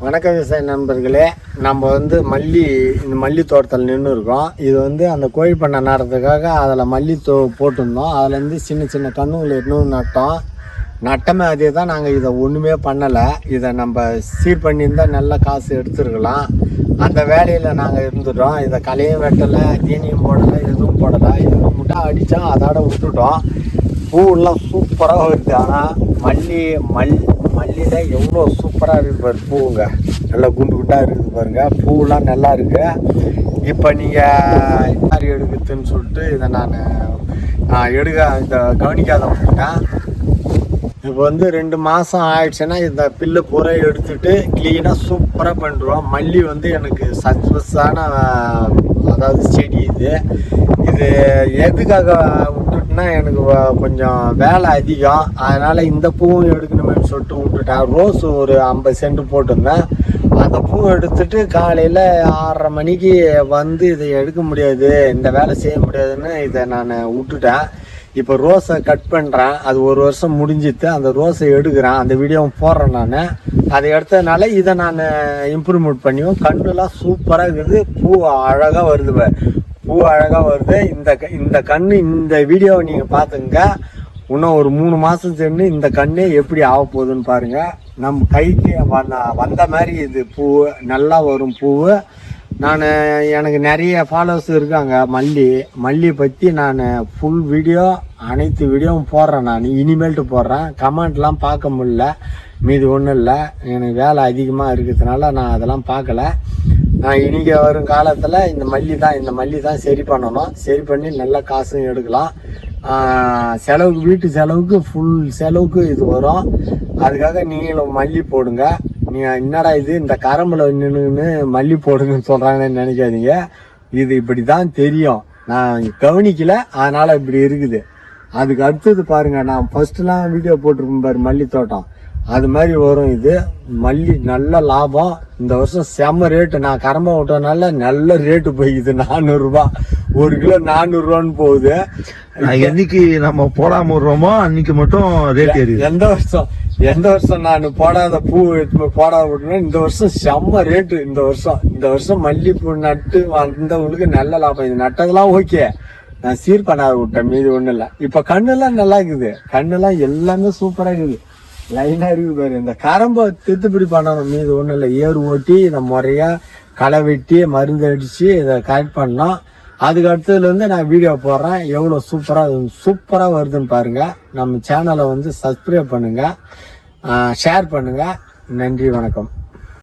வணக்கம் விவசாய நண்பர்களே. நம்ம இந்த மல்லி தோட்டத்தில் நின்று இருக்கோம். இது அந்த கோழி பண்ணை நடுறதுக்காக அதில் மல்லி போட்டிருந்தோம். அதுலேருந்து சின்ன சின்ன கண்ணுங்களை இன்னும் நட்டமே அதே தான். நாங்கள் இதை ஒன்றுமே பண்ணலை. இதை நம்ம சீர் பண்ணியிருந்தால் நல்ல காசு எடுத்துருக்கலாம். அந்த வேலையில் நாங்கள் இருந்துட்டோம். இதை களையும் வெட்டலை, தீனியும் போடலை, எதுவும் போடலை. இது முட்டை அடித்தோம், அதோட விட்டுட்டோம். பூவெல்லாம் சூப்பராக வருது. ஆனால் மல்லியில் எவ்வளோ சூப்பராக இருக்குது பாரு. பூவுங்க நல்லா குண்டு குண்டாக இருக்குது பாருங்க. பூவெல்லாம் நல்லா இருக்குது. இப்போ நீங்கள் யார் எடுக்குதுன்னு சொல்லிட்டு இதை நான் கவனிக்காத விட்டுட்டேன். இப்போ 2 மாதம் ஆயிடுச்சுன்னா இந்த பில்லு பூரா எடுத்துட்டு க்ளீனாக சூப்பராக பண்ணிடுவோம். மல்லி எனக்கு சக்ஸஸான அதாவது செடி. இது எதுக்காக விட்டுட்டுனா எனக்கு கொஞ்சம் வேலை அதிகம். அதனால் இந்த பூவும் எடுக்கணுமேனு சொல்லிட்டு விட்டுட்டேன். ரோஸ் ஒரு 50 சென்ட் போட்டிருந்தேன். அந்த பூ எடுத்துட்டு காலையில் 6:30 மணிக்கு இதை எடுக்க முடியாது, இந்த வேலை செய்ய முடியாதுன்னு இதை நான் விட்டுட்டேன். இப்போ ரோஸை கட் பண்ணுறேன். அது 1 வருஷம் முடிஞ்சிட்டு அந்த ரோஸை எடுக்கிறேன். அந்த வீடியோவும் போடுறேன். நான் அதை எடுத்ததுனால இதை நான் இம்ப்ரூவ்மெண்ட் பண்ணியும். கண்ணுலாம் சூப்பராக இருக்குது. பூ அழகாக வருது. பூ அழகாக வருது. இந்த கண்ணு இந்த வீடியோவை நீங்கள் பார்த்துங்க. இன்னும் ஒரு 3 மாதம் சென்று இந்த கண்ணே எப்படி ஆக போகுதுன்னு பாருங்கள். நம்ம கைக்கு வந்த மாதிரி இது பூ நல்லா வரும். பூவு எனக்கு நிறைய ஃபாலோவர்ஸ் இருக்காங்க. மல்லி பற்றி நான் ஃபுல் வீடியோ அனைத்து வீடியோவும் போடுறேன். நான் இனிமேல்ட்டு போடுறேன். கமெண்ட்லாம் பார்க்க முடியல, மீது ஒன்றும் இல்லை. எனக்கு வேலை அதிகமாக இருக்கிறதுனால நான் அதெல்லாம் பார்க்கல. நான் இன்றைக்கி வரும் காலத்தில் இந்த மல்லி தான் சரி பண்ணணும். சரி பண்ணி நல்ல காசும் எடுக்கலாம். செலவுக்கு, வீட்டு செலவுக்கு, ஃபுல் செலவுக்கு இது வரும். அதுக்காக நீங்களும் மல்லி போடுங்க. என்னடா இது இந்த கரம்பில் நின்றுன்னு மல்லி போடுங்கன்னு சொல்கிறாங்கன்னு நினைக்காதீங்க. இது இப்படி தான் தெரியும். நான் கவனிக்கல, அதனால் இப்படி இருக்குது. அதுக்கு அடுத்தது பாருங்கள், நான் ஃபஸ்ட்டுலாம் வீடியோ போட்டிருக்கேன் பாரு மல்லி தோட்டம், அது மாதிரி வரும். இது மல்லி நல்ல லாபம். இந்த வருஷம் செம்ம ரேட்டு. நான் கரம்பை விட்டதுனால நல்ல ரேட்டு போய்க்குது. 400 ரூபா, 1 கிலோ 400 ரூபான்னு போகுது. என்னைக்கு நம்ம போடாம விடுறோமோ அன்னைக்கு மட்டும் ரேட் ஏறிது. எந்த வருஷம் நான் போடாத பூ போடாத விட்டுனா இந்த வருஷம் செம்ம ரேட்டு. இந்த வருஷம் மல்லிப்பூ நட்டு வந்தவங்களுக்கு நல்ல லாபம். இது நட்டதெல்லாம் ஓகே, நான் சீர் பண்ணாத விட்டேன், மீது ஒன்றும் இல்லை. இப்போ கண்ணெல்லாம் நல்லா இருக்குது. கண்ணெல்லாம் எல்லாமே சூப்பராக இருக்குது, லைனாக இருக்குது பாரு. இந்த கரம்பை தித்துப்பிடி பண்ணணும், மீது ஒன்றும் இல்லை. ஏறு ஓட்டி இதை முறையாக களை வெட்டி மருந்து அடித்து இதை கரெக்ட் பண்ணோம். அதுக்கு அடுத்ததுலேருந்து நான் வீடியோ போடுறேன். எவ்வளோ சூப்பராக வருதுன்னு பாருங்கள். நம்ம சேனலை சப்ஸ்கிரைப் பண்ணுங்கள், ஷேர் பண்ணுங்கள். நன்றி, வணக்கம்.